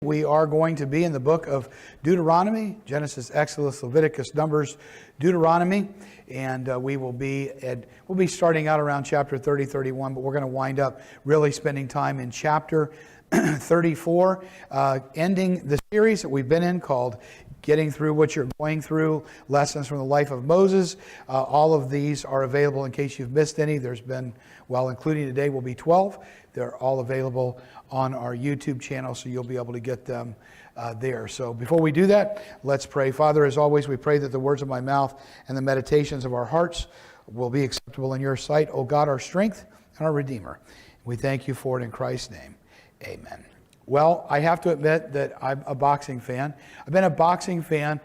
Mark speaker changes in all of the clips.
Speaker 1: We are going to be in the book of Deuteronomy, Genesis, Exodus, Leviticus, Numbers, Deuteronomy, and we'll be starting out around chapter 30, 31, but we're going to wind up really spending time in chapter 34, ending the series that we've been in called Getting Through What You're Going Through, Lessons from the Life of Moses. All of these are available in case you've missed any. There's been, including today will be 12. They're all available on our YouTube channel, so you'll be able to get them there. So before we do that, let's pray. Father, as always, we pray that the words of my mouth and the meditations of our hearts will be acceptable in your sight, O God, our strength and our Redeemer. We thank you for it in Christ's name. Amen. Well, I have to admit that I'm a boxing fan. I've been a boxing fan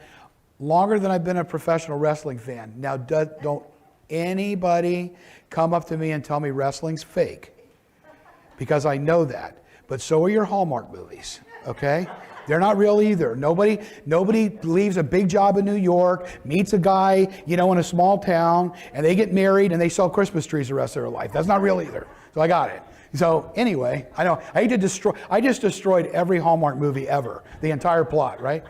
Speaker 1: longer than I've been a professional wrestling fan. Now, don't anybody come up to me and tell me wrestling's fake, because I know that. But so are your Hallmark movies, okay? They're not real either. Nobody leaves a big job in New York, meets a guy, in a small town, and they get married and they sell Christmas trees the rest of their life. That's not real either. So I got it. So anyway, I know I just destroyed every Hallmark movie ever, the entire plot, right?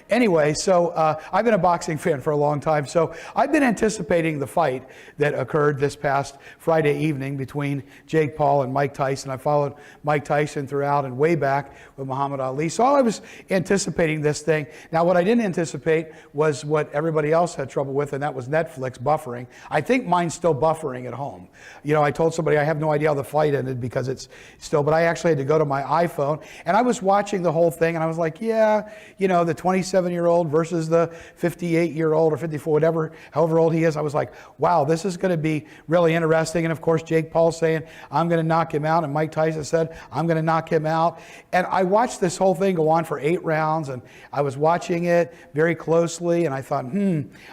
Speaker 1: Anyway, so I've been a boxing fan for a long time, so I've been anticipating the fight that occurred this past Friday evening between Jake Paul and Mike Tyson. I followed Mike Tyson throughout and way back with Muhammad Ali, so I was anticipating this thing. Now, what I didn't anticipate was what everybody else had trouble with, and that was Netflix buffering. I think mine's still buffering at home. I told somebody I have no idea how the fight ended because it's still, but I actually had to go to my iPhone, and I was watching the whole thing, and I was like, yeah, the 27-year-old versus the 58-year-old or 54, however old he is. I was like, wow, this is going to be really interesting. And of course, Jake Paul saying, I'm going to knock him out. And Mike Tyson said, I'm going to knock him out. And I watched this whole thing go on for 8 rounds. And I was watching it very closely. And I thought,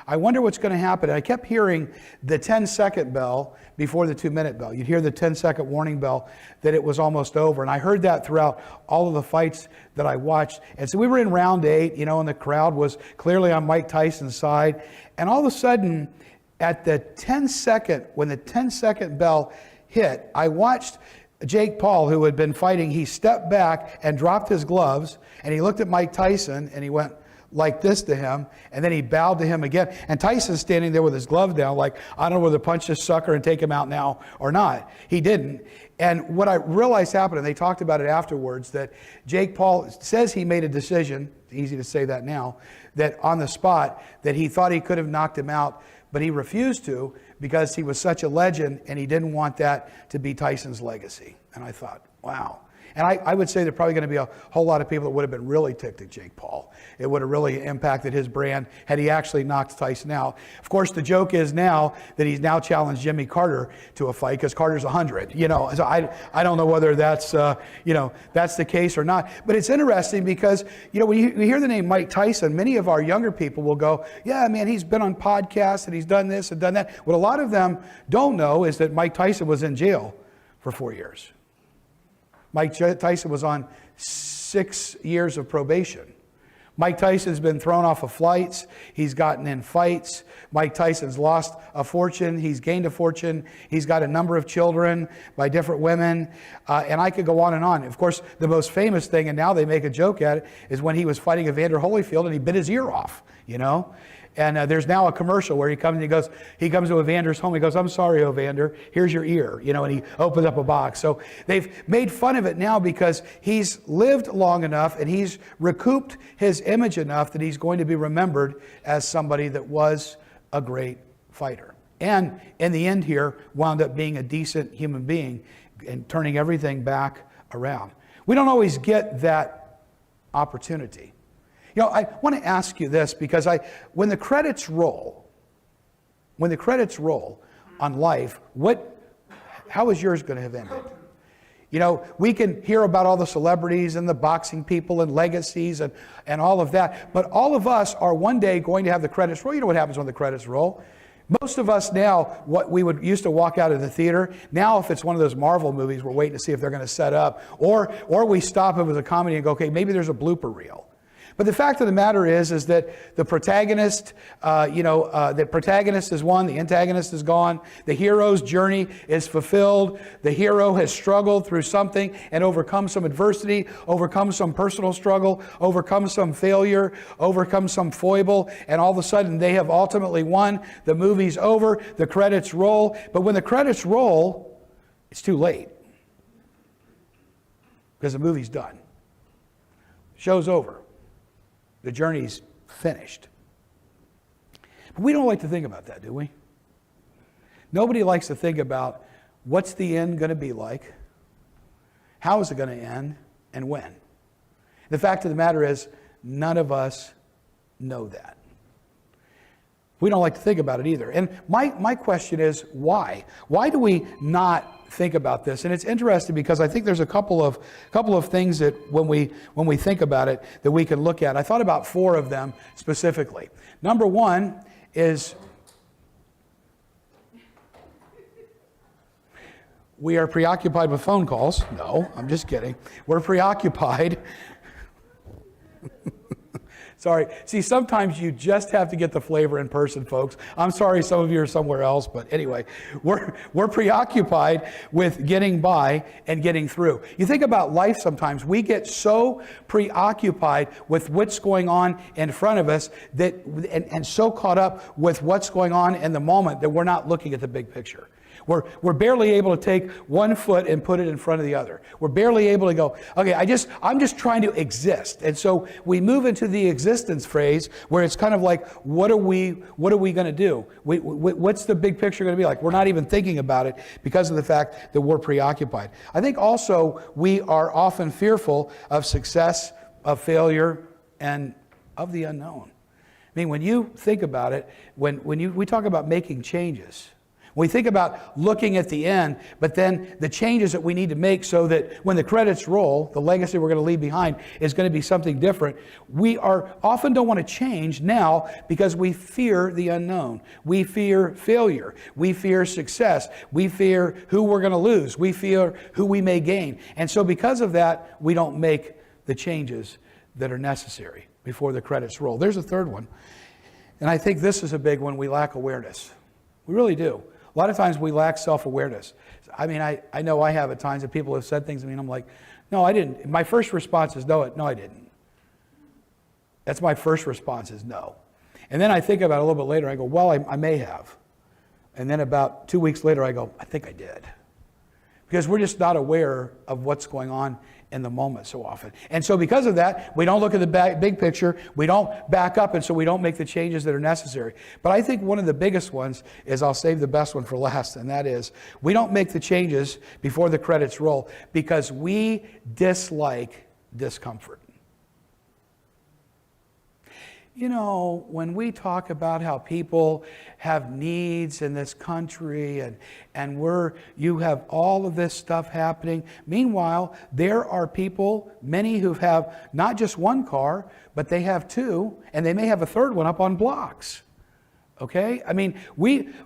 Speaker 1: I wonder what's going to happen. And I kept hearing the 10-second bell before the 2-minute bell. You'd hear the 10-second warning bell that it was almost over. And I heard that throughout all of the fights that I watched. And so we were in round 8, and the crowd was clearly on Mike Tyson's side. And all of a sudden, at the 10-second, when the 10-second bell hit, I watched Jake Paul, who had been fighting, he stepped back and dropped his gloves, and he looked at Mike Tyson, and he went like this to him, and then he bowed to him again. And Tyson's standing there with his glove down, like, I don't know whether to punch this sucker and take him out now or not. He didn't. And what I realized happened, and they talked about it afterwards, that Jake Paul says he made a decision, easy to say that now, that on the spot, that he thought he could have knocked him out, but he refused to because he was such a legend, and he didn't want that to be Tyson's legacy. And I thought, wow. And I would say there are probably going to be a whole lot of people that would have been really ticked at Jake Paul. It would have really impacted his brand had he actually knocked Tyson out. Of course, the joke is now that he's now challenged Jimmy Carter to a fight because Carter's 100. So I don't know whether that's that's the case or not. But it's interesting because when you hear the name Mike Tyson, many of our younger people will go, yeah, man, he's been on podcasts and he's done this and done that. What a lot of them don't know is that Mike Tyson was in jail for 4 years. Mike Tyson was on 6 years of probation. Mike Tyson's been thrown off of flights. He's gotten in fights. Mike Tyson's lost a fortune. He's gained a fortune. He's got a number of children by different women. And I could go on and on. Of course, the most famous thing, and now they make a joke at it, is when he was fighting Evander Holyfield and he bit his ear off, And there's now a commercial where he comes to Evander's home. He goes, I'm sorry, Evander, here's your ear, and he opens up a box. So they've made fun of it now because he's lived long enough and he's recouped his image enough that he's going to be remembered as somebody that was a great fighter. And in the end here, wound up being a decent human being and turning everything back around. We don't always get that opportunity. I want to ask you this because when the credits roll on life, how is yours going to have ended? We can hear about all the celebrities and the boxing people and legacies and all of that, but all of us are one day going to have the credits roll. You know what happens when the credits roll? Most of us now, what we would used to walk out of the theater, now if it's one of those Marvel movies, we're waiting to see if they're going to set up, or we stop if it was a comedy and go, okay, maybe there's a blooper reel. But the fact of the matter is that the protagonist, the protagonist is won, the antagonist is gone, the hero's journey is fulfilled, the hero has struggled through something and overcome some adversity, overcome some personal struggle, overcome some failure, overcome some foible, and all of a sudden they have ultimately won. The movie's over, the credits roll, but when the credits roll, it's too late because the movie's done. Show's over. The journey's finished. But we don't like to think about that, do we? Nobody likes to think about what's the end going to be like, how is it going to end, and when. The fact of the matter is, none of us know that. We don't like to think about it either. And my question is, why? Why do we not think about this? And it's interesting because I think there's a couple of things that when we think about it that we can look at. I thought about 4 of them specifically. Number 1 is we are preoccupied with phone calls. No, I'm just kidding. We're preoccupied. Sorry. See, sometimes you just have to get the flavor in person, folks. I'm sorry some of you are somewhere else, but anyway, we're preoccupied with getting by and getting through. You think about life sometimes. We get so preoccupied with what's going on in front of us that and so caught up with what's going on in the moment that we're not looking at the big picture. We're barely able to take one foot and put it in front of the other. We're barely able to go, okay, I'm just trying to exist. And so we move into the existence phrase where it's kind of like, what are we going to do? What's the big picture going to be like? We're not even thinking about it because of the fact that we're preoccupied. I think also we are often fearful of success, of failure, and of the unknown. I mean, when you think about it, we talk about making changes. We think about looking at the end, but then the changes that we need to make so that when the credits roll, the legacy we're going to leave behind is going to be something different. We often don't want to change now because we fear the unknown. We fear failure. We fear success. We fear who we're going to lose. We fear who we may gain. And so because of that, we don't make the changes that are necessary before the credits roll. There's a third one. And I think this is a big one. We lack awareness. We really do. A lot of times we lack self-awareness. I mean, I know I have at times that people have said things to me and I'm like, no, I didn't. My first response is no, I didn't. That's my first response is no. And then I think about it a little bit later. I go, well, I may have. And then about 2 weeks later, I go, I think I did. Because we're just not aware of what's going on in the moment so often. And so because of that, we don't look at the big picture, we don't back up, and so we don't make the changes that are necessary. But I think one of the biggest ones is, I'll save the best one for last, and that is, we don't make the changes before the credits roll because we dislike discomfort. You know, when we talk about how people have needs in this country and you have all of this stuff happening. Meanwhile, there are people, many who have not just one car, but they have 2, and they may have a third one up on blocks. Okay? I mean,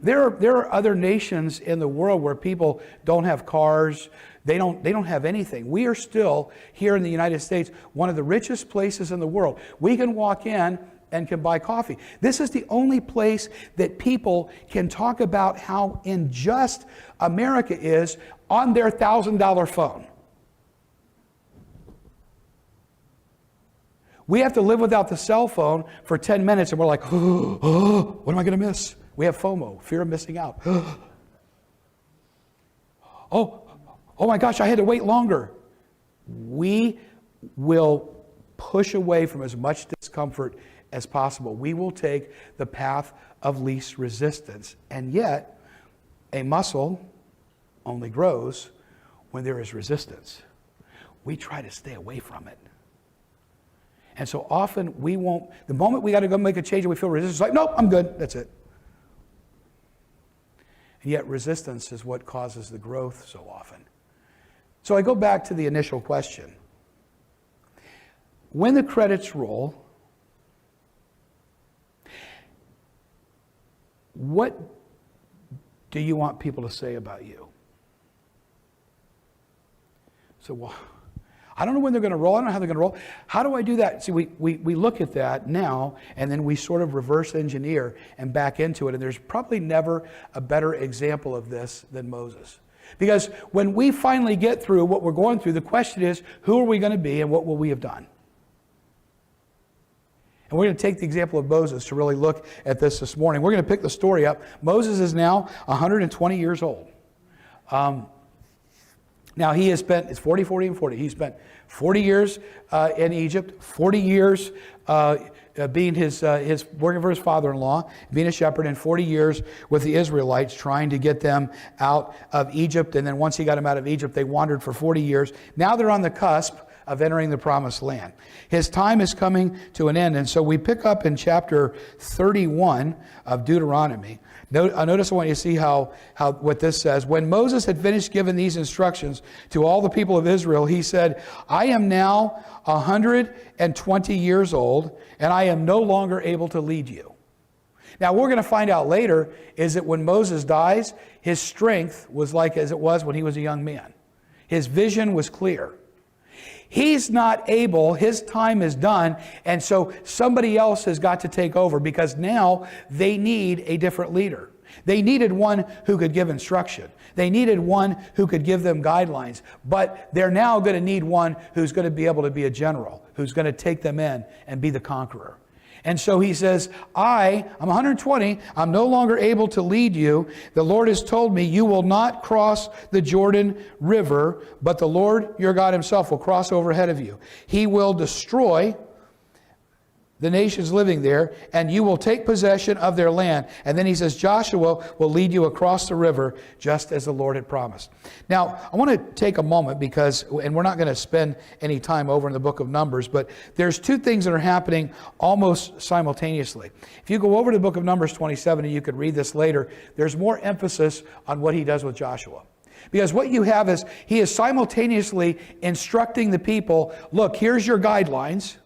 Speaker 1: there are other nations in the world where people don't have cars. They don't have anything. We are still, here in the United States, one of the richest places in the world. We can walk in and can buy coffee. This is the only place that people can talk about how unjust America is on their $1,000 phone. We have to live without the cell phone for 10 minutes and we're like, oh, what am I going to miss? We have FOMO, fear of missing out. Oh my gosh, I had to wait longer. We will push away from as much discomfort as possible. We will take the path of least resistance. And yet, a muscle only grows when there is resistance. We try to stay away from it. And so often we won't, the moment we got to go make a change and we feel resistance, it's like, nope, I'm good, that's it. And yet resistance is what causes the growth so often. So I go back to the initial question. When the credits roll, what do you want people to say about you? So, well, I don't know when they're going to roll. I don't know how they're going to roll. How do I do that? See, we look at that now, and then we sort of reverse engineer and back into it. And there's probably never a better example of this than Moses. Because when we finally get through what we're going through, the question is, who are we going to be and what will we have done? And we're going to take the example of Moses to really look at this morning. We're going to pick the story up. Moses is now 120 years old. Now he has spent, it's 40, 40, and 40. He spent 40 years in Egypt, 40 years being his working for his father-in-law, being a shepherd, and 40 years with the Israelites trying to get them out of Egypt. And then once he got them out of Egypt, they wandered for 40 years. Now they're on the cusp of entering the promised land. His time is coming to an end. And so we pick up in chapter 31 of Deuteronomy. Notice I want you to see how what this says. When Moses had finished giving these instructions to all the people of Israel, he said, I am now 120 years old, and I am no longer able to lead you. Now, we're going to find out later is that when Moses dies, his strength was like as it was when he was a young man. His vision was clear. He's not able, his time is done, and so somebody else has got to take over because now they need a different leader. They needed one who could give instruction. They needed one who could give them guidelines. But they're now going to need one who's going to be able to be a general, who's going to take them in and be the conqueror. And so he says, I'm 120, I'm no longer able to lead you. The Lord has told me you will not cross the Jordan River, but the Lord your God himself will cross over ahead of you. He will destroy the nations living there, and you will take possession of their land. And then he says, Joshua will lead you across the river, just as the Lord had promised. Now, I want to take a moment because, and we're not going to spend any time over in the book of Numbers, but there's two things that are happening almost simultaneously. If you go over to the book of Numbers 27, and you could read this later, there's more emphasis on what he does with Joshua. Because what you have is, he is simultaneously instructing the people, look, here's your guidelines.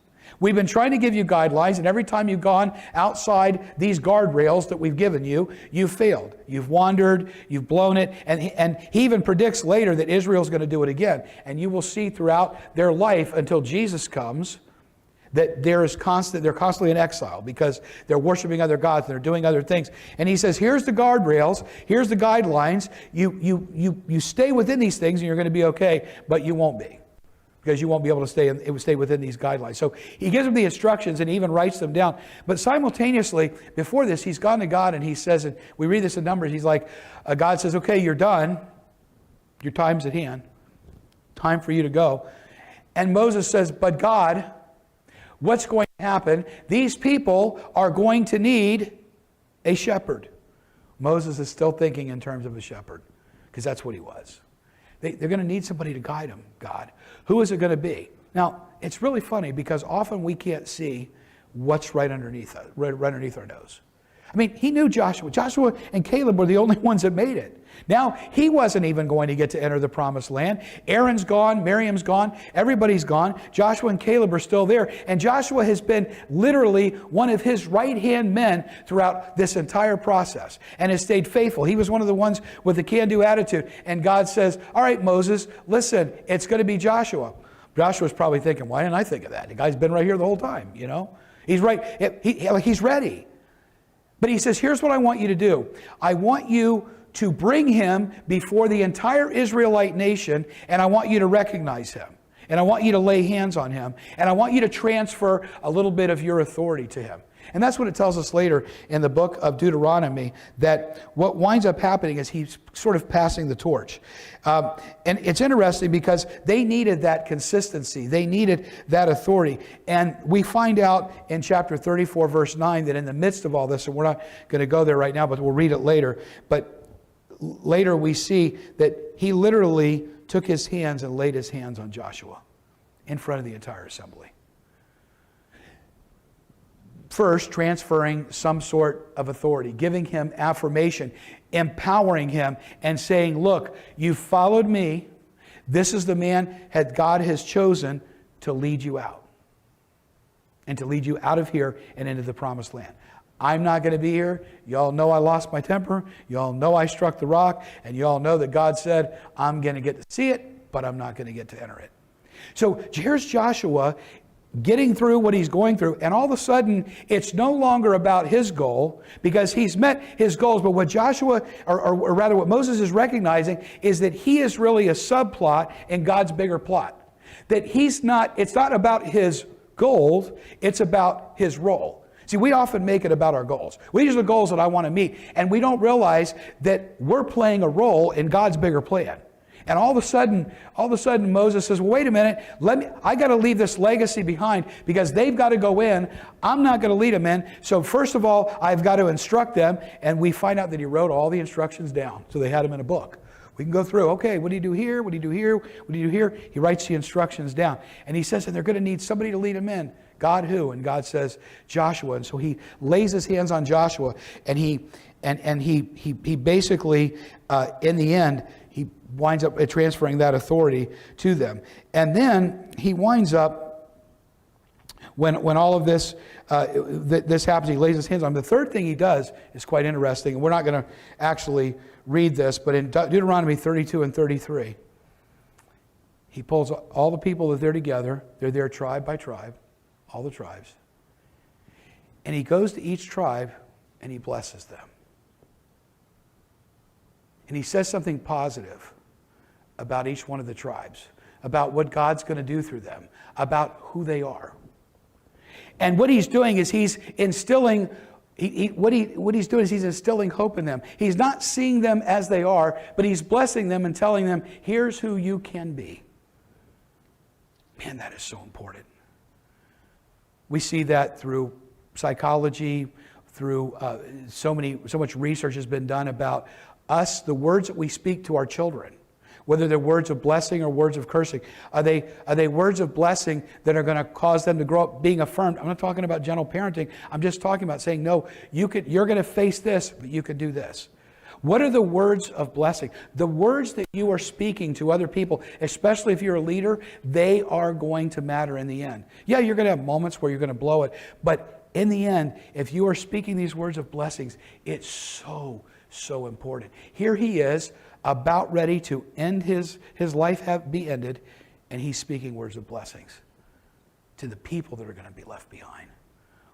Speaker 1: We've been trying to give you guidelines, and every time you've gone outside these guardrails that we've given you, you've failed. You've wandered, you've blown it, and he even predicts later that Israel's going to do it again. And you will see throughout their life until Jesus comes that they're constantly in exile because they're worshiping other gods and they're doing other things. And he says, here's the guardrails, here's the guidelines. You stay within these things and you're going to be okay, but you won't be. Because you won't be able to stay within these guidelines. So he gives them the instructions and he even writes them down. But simultaneously, before this, he's gone to God and he says, and we read this in Numbers, he's like, God says, okay, you're done. Your time's at hand. Time for you to go. And Moses says, but God, what's going to happen? These people are going to need a shepherd. Moses is still thinking in terms of a shepherd, because that's what he was. They're going to need somebody to guide them, God. Who is it going to be? Now, it's really funny because often we can't see what's right underneath our nose. I mean, he knew Joshua. Joshua and Caleb were the only ones that made it. Now, he wasn't even going to get to enter the promised land. Aaron's gone. Miriam's gone. Everybody's gone. Joshua and Caleb are still there. And Joshua has been literally one of his right-hand men throughout this entire process and has stayed faithful. He was one of the ones with the can-do attitude. And God says, all right, Moses, listen, it's going to be Joshua. Joshua's probably thinking, why didn't I think of that? The guy's been right here the whole time, you know? He's right. He's ready. But he says, here's what I want you to do. I want you to bring him before the entire Israelite nation, and I want you to recognize him. And I want you to lay hands on him. And I want you to transfer a little bit of your authority to him. And that's what it tells us later in the book of Deuteronomy, that what winds up happening is he's sort of passing the torch. And it's interesting because they needed that consistency. They needed that authority. And we find out in chapter 34, verse 9, that in the midst of all this, and we're not going to go there right now, but we'll read it later. But later we see that he literally took his hands and laid his hands on Joshua in front of the entire assembly. First, transferring some sort of authority, giving him affirmation, empowering him, and saying, look, you followed me. This is the man that God has chosen to lead you out. And to lead you out of here and into the promised land. I'm not going to be here. Y'all know I lost my temper. Y'all know I struck the rock. And y'all know that God said, I'm going to get to see it, but I'm not going to get to enter it. So here's Joshua getting through what he's going through, and all of a sudden, it's no longer about his goal, because he's met his goals. But what Joshua, or rather what Moses is recognizing, is that he is really a subplot in God's bigger plot. That it's not about his goals, it's about his role. See, we often make it about our goals. These are the goals that I want to meet, and we don't realize that we're playing a role in God's bigger plan. And all of a sudden, Moses says, well, wait a minute, I got to leave this legacy behind, because they've got to go in. I'm not going to lead them in. So first of all, I've got to instruct them. And we find out that he wrote all the instructions down. So they had them in a book. We can go through, okay, what do you do here? What do you do here? What do you do here? He writes the instructions down. And he says that they're going to need somebody to lead them in. God who? And God says, Joshua. And so he lays his hands on Joshua, and he basically, in the end, he winds up transferring that authority to them. And then he winds up, when all of this this happens, he lays his hands on them. The third thing he does is quite interesting, and we're not going to actually read this, but in Deuteronomy 32 and 33, he pulls all the people that they're together. They're there tribe by tribe, all the tribes. And he goes to each tribe and he blesses them. And he says something positive about each one of the tribes, about what God's going to do through them, about who they are. And what he's doing is he's instilling, what he's doing is he's instilling hope in them. He's not seeing them as they are, but he's blessing them and telling them, here's who you can be. Man, that is so important. We see that through psychology, through so much research has been done about us, the words that we speak to our children, whether they're words of blessing or words of cursing. Are they words of blessing that are going to cause them to grow up being affirmed? I'm not talking about gentle parenting. I'm just talking about saying, no, you're going to face this, but you could do this. What are the words of blessing? The words that you are speaking to other people, especially if you're a leader, they are going to matter in the end. Yeah, you're going to have moments where you're going to blow it, but in the end, if you are speaking these words of blessings, it's so important. Here he is, about ready to end his life be ended, and he's speaking words of blessings to the people that are going to be left behind.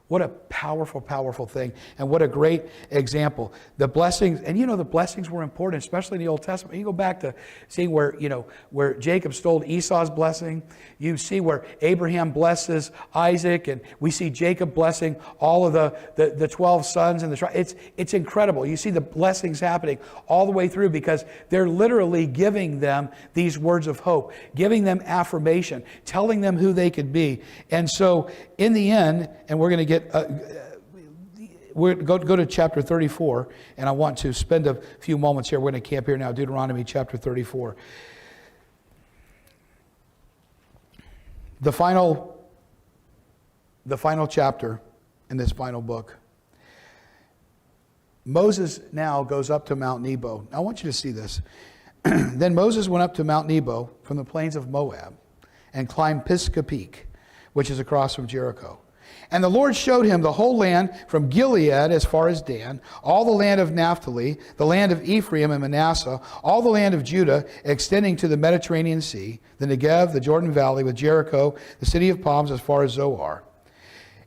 Speaker 1: What a powerful, powerful thing, and what a great example. The blessings, and the blessings were important, especially in the Old Testament. You go back to seeing where Jacob stole Esau's blessing. You see where Abraham blesses Isaac, and we see Jacob blessing all of the 12 sons and the tribes. It's incredible. You see the blessings happening all the way through, because they're literally giving them these words of hope, giving them affirmation, telling them who they could be. And so in the end, and we're going to go to chapter 34, and I want to spend a few moments here. We're going to camp here now, Deuteronomy chapter 34. The final chapter in this final book. Moses now goes up to Mount Nebo. Now, I want you to see this. Then Moses went up to Mount Nebo from the plains of Moab and climbed Pisgah Peak, which is across from Jericho. And the Lord showed him the whole land from Gilead as far as Dan, all the land of Naphtali, the land of Ephraim and Manasseh, all the land of Judah, extending to the Mediterranean Sea, the Negev, the Jordan Valley, with Jericho, the city of palms, as far as Zoar.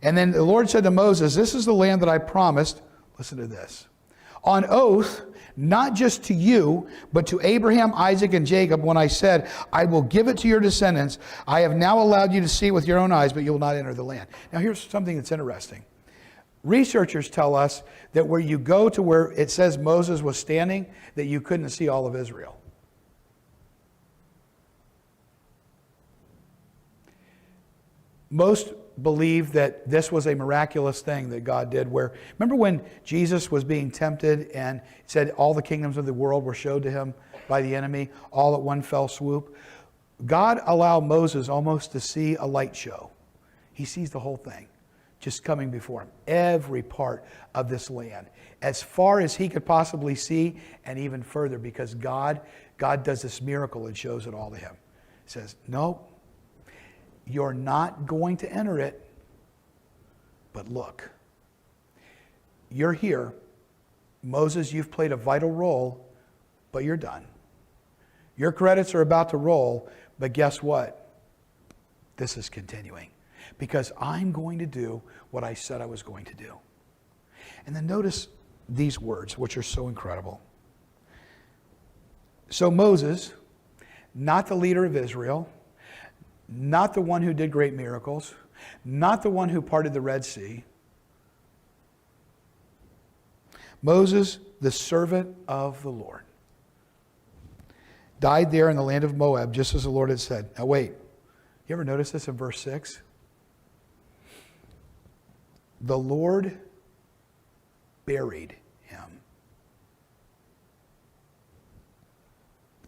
Speaker 1: And then the Lord said to Moses, this is the land that I promised, listen to this, on oath, not just to you, but to Abraham, Isaac, and Jacob, when I said, I will give it to your descendants. I have now allowed you to see with your own eyes, but you will not enter the land. Now here's something that's interesting. Researchers tell us that where you go to where it says Moses was standing, that you couldn't see all of Israel. Most believe that this was a miraculous thing that God did, where, remember when Jesus was being tempted and it said all the kingdoms of the world were showed to him by the enemy, all at one fell swoop? God allowed Moses almost to see a light show. He sees the whole thing just coming before him, every part of this land, as far as he could possibly see, and even further, because God does this miracle and shows it all to him. He says, no, you're not going to enter it, but look. You're here. Moses, you've played a vital role, but you're done. Your credits are about to roll, but guess what? this is continuing. Because I'm going to do what I said I was going to do. And then notice these words, which are so incredible. So Moses, not the leader of Israel, not the one who did great miracles, not the one who parted the Red Sea. Moses, the servant of the Lord, died there in the land of Moab, just as the Lord had said. Now wait, you ever notice this in verse 6? The Lord buried him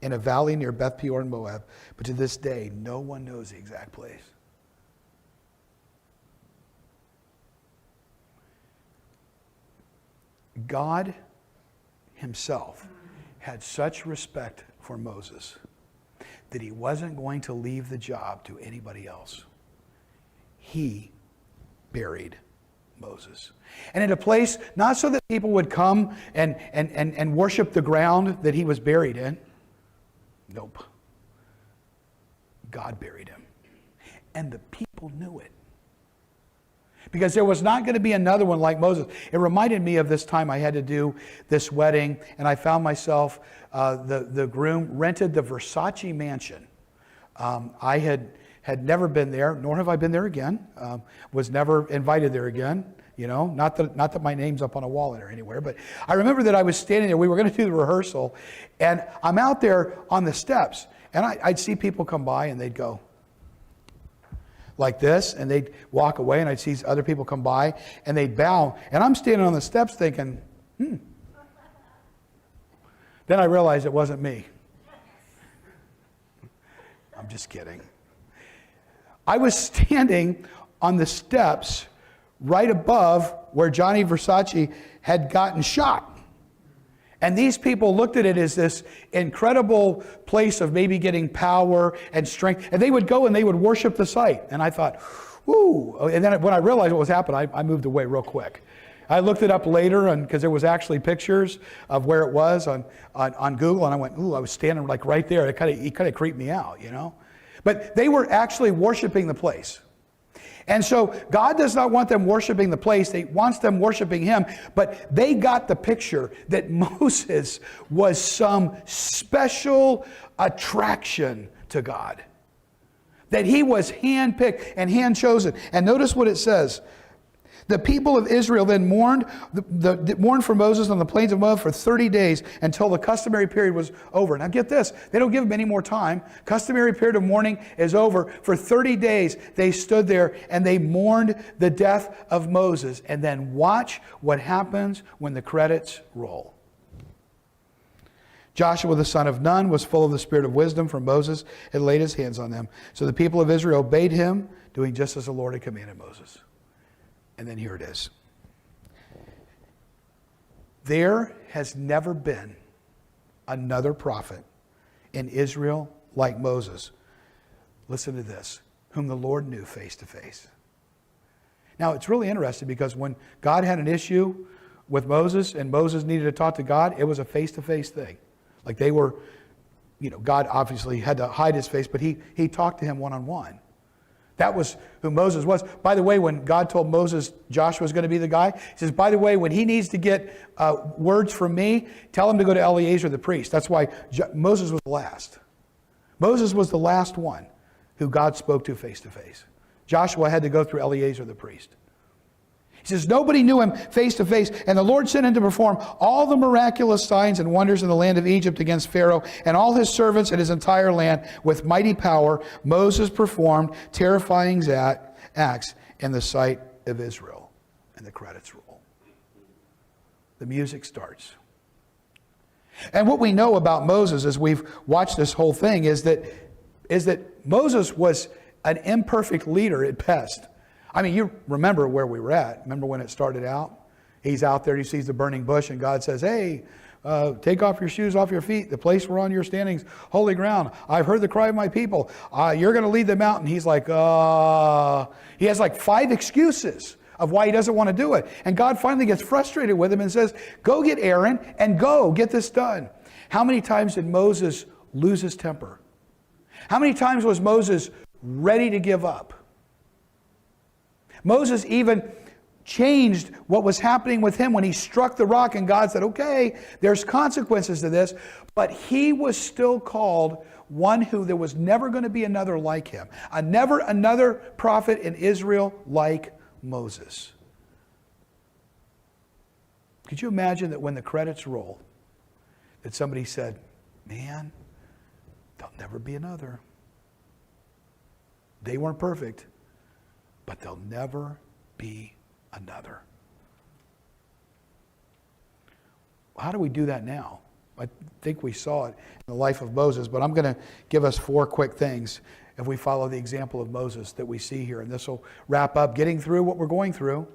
Speaker 1: in a valley near Beth Peor in Moab, but to this day, no one knows the exact place. God himself had such respect for Moses that he wasn't going to leave the job to anybody else. He buried Moses. And in a place, not so that people would come and worship the ground that he was buried in. Nope. God buried him. And the people knew it. Because there was not going to be another one like Moses. It reminded me of this time I had to do this wedding, and I found myself, the groom rented the Versace mansion. I had never been there, nor have I been there again. Was never invited there again. You know, not that my name's up on a wall or anywhere, but I remember that I was standing there. We were going to do the rehearsal, and I'm out there on the steps, and I'd see people come by, and they'd go like this, and they'd walk away, and I'd see other people come by, and they'd bow, and I'm standing on the steps thinking, Then I realized it wasn't me. I'm just kidding. I was standing on the steps right above where Johnny Versace had gotten shot. And these people looked at it as this incredible place of maybe getting power and strength. And they would go and they would worship the site. And I thought, whoo. And then when I realized what was happening, I moved away real quick. I looked it up later because there was actually pictures of where it was on Google. And I went, ooh, I was standing like right there. It kind of creeped me out, you know. But they were actually worshiping the place. And so God does not want them worshiping the place. He wants them worshiping him. But they got the picture that Moses was some special attraction to God. That he was handpicked and hand-chosen. And notice what it says. The people of Israel then mourned for Moses on the plains of Moab for 30 days until the customary period was over. Now get this, they don't give him any more time. Customary period of mourning is over. For 30 days they stood there and they mourned the death of Moses. And then watch what happens when the credits roll. Joshua the son of Nun was full of the spirit of wisdom, for Moses had laid his hands on them. So the people of Israel obeyed him, doing just as the Lord had commanded Moses. And then here it is. There has never been another prophet in Israel like Moses. Listen to this. Whom the Lord knew face to face. Now, it's really interesting because when God had an issue with Moses and Moses needed to talk to God, it was a face-to-face thing. Like they were, God obviously had to hide his face, but he talked to him one-on-one. That was who Moses was. By the way, when God told Moses Joshua was going to be the guy, he says, by the way, when he needs to get words from me, tell him to go to Eleazar the priest. That's why Moses was the last. Moses was the last one who God spoke to face to face. Joshua had to go through Eleazar the priest. He says, nobody knew him face to face, and the Lord sent him to perform all the miraculous signs and wonders in the land of Egypt against Pharaoh and all his servants and his entire land with mighty power. Moses performed terrifying acts in the sight of Israel. And the credits roll. The music starts. And what we know about Moses as we've watched this whole thing is that Moses was an imperfect leader at best. I mean, you remember where we were at. Remember when it started out? He's out there, he sees the burning bush, and God says, hey, take off your shoes off your feet. The place where on your standings, holy ground. I've heard the cry of my people. You're going to lead them out. And he's like, he has like 5 excuses of why he doesn't want to do it. And God finally gets frustrated with him and says, go get Aaron and go get this done. How many times did Moses lose his temper? How many times was Moses ready to give up. Moses even changed what was happening with him when he struck the rock, and God said, okay, there's consequences to this, but he was still called one who there was never going to be another like him. Never another prophet in Israel like Moses. Could you imagine that when the credits roll, that somebody said, man, there'll never be another. They weren't perfect, but there'll never be another. How do we do that now? I think we saw it in the life of Moses, but I'm going to give us 4 quick things if we follow the example of Moses that we see here. And this will wrap up getting through what we're going through.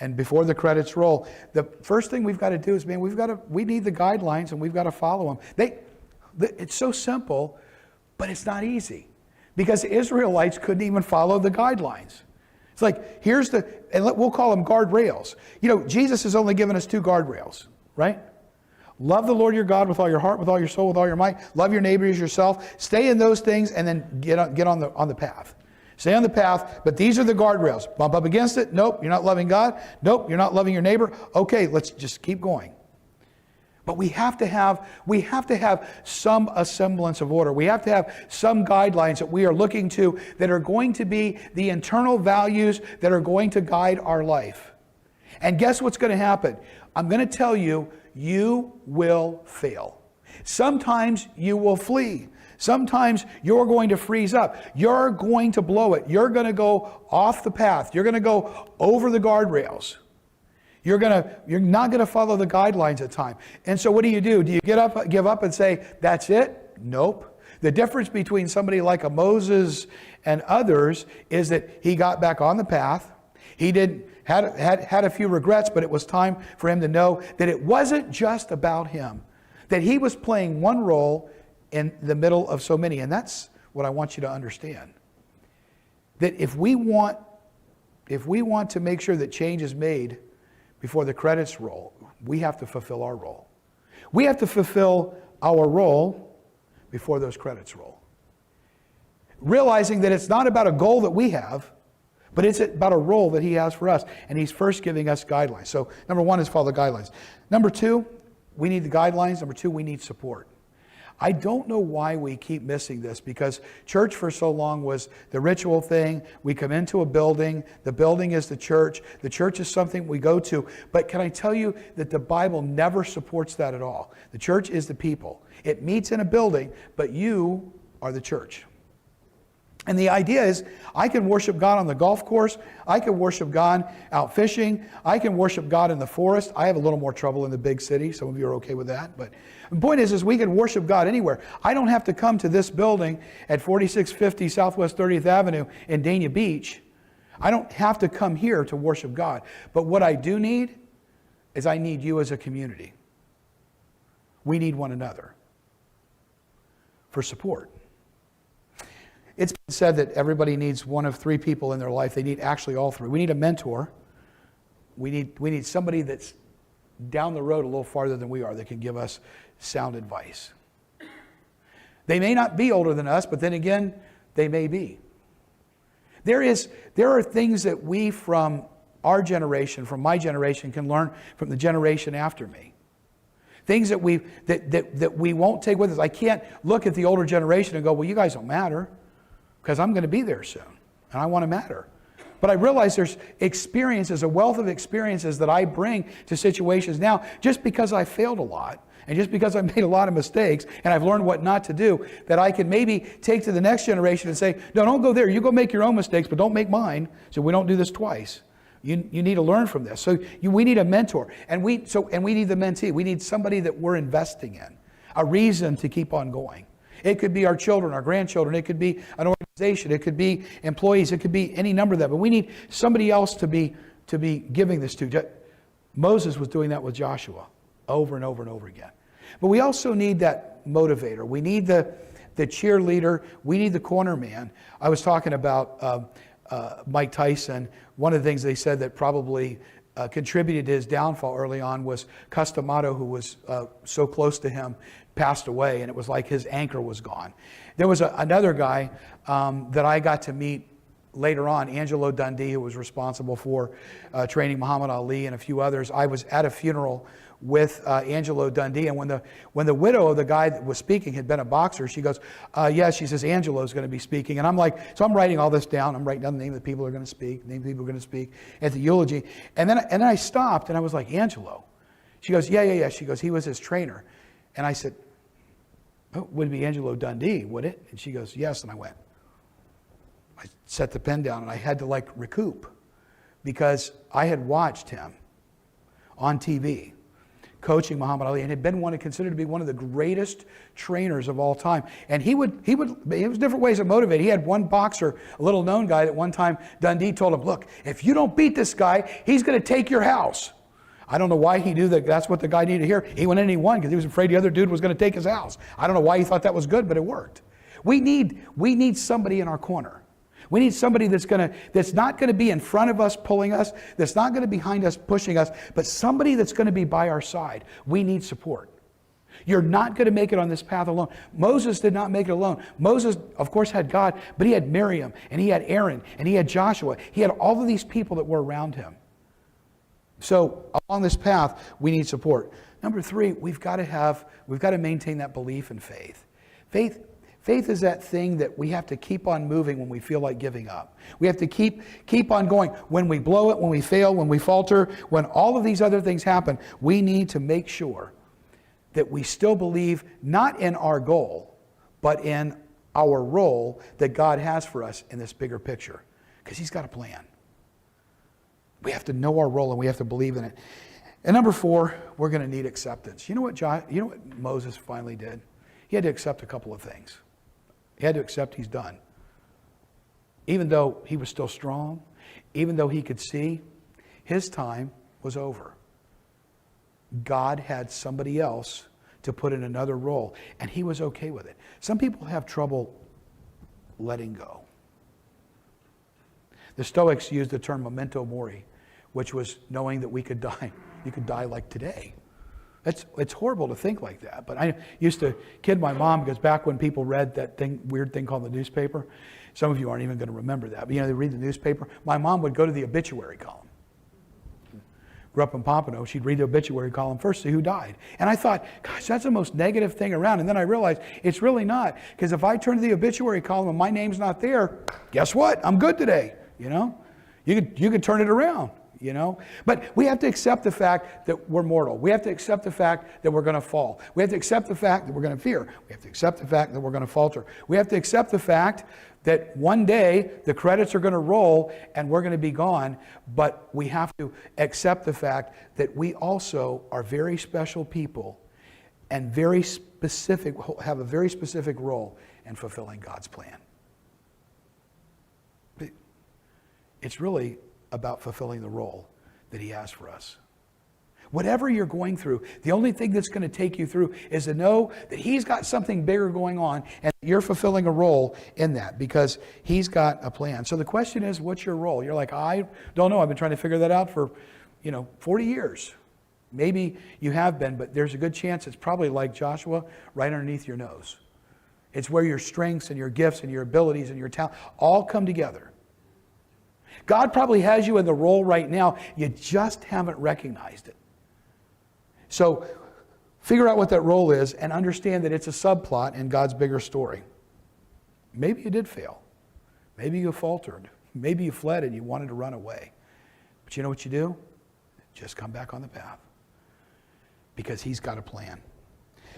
Speaker 1: And before the credits roll, the first thing we've got to do is, man, we need the guidelines and we've got to follow them. It's so simple, but it's not easy because the Israelites couldn't even follow the guidelines. It's like, we'll call them guardrails. You know, Jesus has only given us 2 guardrails, right? Love the Lord your God with all your heart, with all your soul, with all your might. Love your neighbor as yourself. Stay in those things and then get on the path. Stay on the path, but these are the guardrails. Bump up against it. Nope, you're not loving God. Nope, you're not loving your neighbor. Okay, let's just keep going. But we have to have some semblance of order. We have to have some guidelines that we are looking to that are going to be the internal values that are going to guide our life. And guess what's going to happen? I'm going to tell you, you will fail. Sometimes you will flee. Sometimes you're going to freeze up. You're going to blow it. You're going to go off the path. You're going to go over the guardrails. You're not going to follow the guidelines at time. And so what do? Do you give up and say, that's it? Nope. The difference between somebody like a Moses and others is that he got back on the path. He had a few regrets, but it was time for him to know that it wasn't just about him, that he was playing one role in the middle of so many. And that's what I want you to understand. That if we want to make sure that change is made before the credits roll, we have to fulfill our role. We have to fulfill our role before those credits roll. Realizing that it's not about a goal that we have, but it's about a role that he has for us. And he's first giving us guidelines. So number 1 is follow the guidelines. Number 2, we need the guidelines. Number 2, we need support. I don't know why we keep missing this, because church for so long was the ritual thing. We come into a building. The building is the church. The church is something we go to. But can I tell you that the Bible never supports that at all? The church is the people. It meets in a building, but you are the church. And the idea is, I can worship God on the golf course. I can worship God out fishing. I can worship God in the forest. I have a little more trouble in the big city. Some of you are okay with that. But the point is we can worship God anywhere. I don't have to come to this building at 4650 Southwest 30th Avenue in Dania Beach. I don't have to come here to worship God. But what I do need is I need you as a community. We need one another for support. It's been said that everybody needs one of 3 people in their life. They need actually all 3. We need a mentor. We need somebody that's down the road a little farther than we are that can give us sound advice. They may not be older than us, but then again, they may be. There are things that we from our generation, from my generation, can learn from the generation after me. Things that we won't take with us. I can't look at the older generation and go, well, you guys don't matter, because I'm going to be there soon, and I want to matter. But I realize there's experiences, a wealth of experiences that I bring to situations now, just because I failed a lot, and just because I've made a lot of mistakes, and I've learned what not to do, that I can maybe take to the next generation and say, no, don't go there. You go make your own mistakes, but don't make mine, so we don't do this twice. You need to learn from this. So we need a mentor, and we need the mentee. We need somebody that we're investing in, a reason to keep on going. It could be our children, our grandchildren. It could be an organization. It could be employees. It could be any number of them. But we need somebody else to be giving this to. Moses was doing that with Joshua over and over and over again. But we also need that motivator. We need the cheerleader. We need the corner man. I was talking about Mike Tyson. One of the things they said that probably contributed to his downfall early on was Cus D'Amato, who was so close to him, passed away, and it was like his anchor was gone. There was another guy that I got to meet later on, Angelo Dundee, who was responsible for training Muhammad Ali and a few others. I was at a funeral with Angelo Dundee, and when the widow of the guy that was speaking had been a boxer, she goes, yeah, she says, Angelo's going to be speaking. And I'm like, so I'm writing all this down. I'm writing down the name of the people who are going to speak, the name of the people who are going to speak at the eulogy. And then I stopped, and I was like, Angelo? She goes, yeah. She goes, he was his trainer. And I said, oh, would it be Angelo Dundee, would it? And she goes, yes. And I went. I set the pen down, and I had to like recoup, because I had watched him on TV coaching Muhammad Ali, and had been considered to be one of the greatest trainers of all time. And he was different ways of motivate. He had one boxer, a little known guy, that one time Dundee told him, look, if you don't beat this guy, he's going to take your house. I don't know why he knew that that's what the guy needed to hear. He went in and he won because he was afraid the other dude was going to take his house. I don't know why he thought that was good, but it worked. We need somebody in our corner. We need somebody that's not going to be in front of us pulling us, that's not going to be behind us pushing us, but somebody that's going to be by our side. We need support. You're not going to make it on this path alone. Moses did not make it alone. Moses, of course, had God, but he had Miriam, and he had Aaron, and he had Joshua. He had all of these people that were around him. So along this path, we need support. Number 3, we've got to maintain that belief in faith. Faith is that thing that we have to keep on moving when we feel like giving up. We have to keep on going. When we blow it, when we fail, when we falter, when all of these other things happen, we need to make sure that we still believe not in our goal, but in our role that God has for us in this bigger picture. Because He's got a plan. We have to know our role, and we have to believe in it. And number 4, we're going to need acceptance. You know what Moses finally did? He had to accept a couple of things. He had to accept he's done. Even though he was still strong, even though he could see, his time was over. God had somebody else to put in another role, and he was okay with it. Some people have trouble letting go. The Stoics used the term memento mori, which was knowing that we could die. You could die like today. It's horrible to think like that. But I used to kid my mom, because back when people read that weird thing called the newspaper, some of you aren't even going to remember that, but they read the newspaper. My mom would go to the obituary column. Grew up in Pompano, she'd read the obituary column first, see who died. And I thought, gosh, that's the most negative thing around. And then I realized it's really not. Because if I turn to the obituary column and my name's not there, guess what? I'm good today. You could turn it around. But we have to accept the fact that we're mortal. We have to accept the fact that we're going to fall. We have to accept the fact that we're going to fear. We have to accept the fact that we're going to falter. We have to accept the fact that one day the credits are going to roll and we're going to be gone. But we have to accept the fact that we also are very special people and have a very specific role in fulfilling God's plan. It's really about fulfilling the role that He has for us. Whatever you're going through, the only thing that's going to take you through is to know that He's got something bigger going on, and you're fulfilling a role in that because He's got a plan. So the question is, what's your role? You're like, I don't know. I've been trying to figure that out for 40 years. Maybe you have been, but there's a good chance it's probably like Joshua, right underneath your nose. It's where your strengths and your gifts and your abilities and your talent all come together. God probably has you in the role right now. You just haven't recognized it. So figure out what that role is and understand that it's a subplot in God's bigger story. Maybe you did fail. Maybe you faltered. Maybe you fled and you wanted to run away. But you know what you do? Just come back on the path. Because He's got a plan.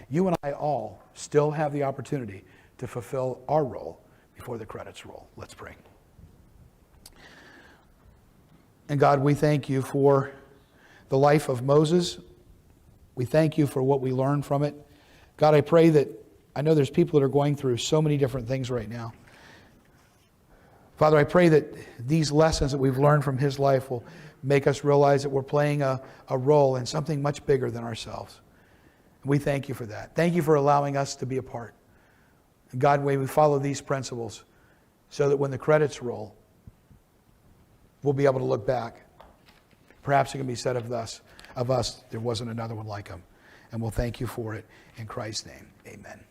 Speaker 1: You and I all still have the opportunity to fulfill our role before the credits roll. Let's pray. And God, we thank You for the life of Moses. We thank You for what we learned from it. God, I pray that, I know there's people that are going through so many different things right now. Father, I pray that these lessons that we've learned from his life will make us realize that we're playing a role in something much bigger than ourselves. We thank You for that. Thank You for allowing us to be a part. And God, may we follow these principles so that when the credits roll, we'll be able to look back. Perhaps it can be said of us, there wasn't another one like him. And and we'll thank you for it. In Christ's name, amen.